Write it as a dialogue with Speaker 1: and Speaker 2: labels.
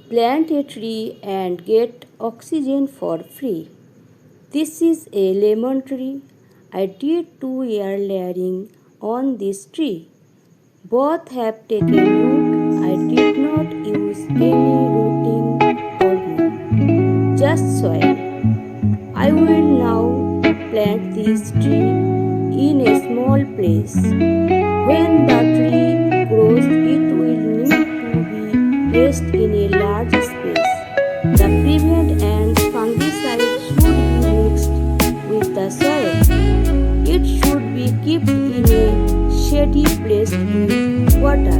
Speaker 1: Plant a tree and get oxygen for free. This is a lemon tree. I did 2 year layering on this tree. Both have taken root. I did not use any rooting hormone, just soil. I will now plant this tree in a small place. When the tree grows, it will need to be placed in a large space. The prevent and fungicide should be mixed with the soil. It should be kept in a shady place with water.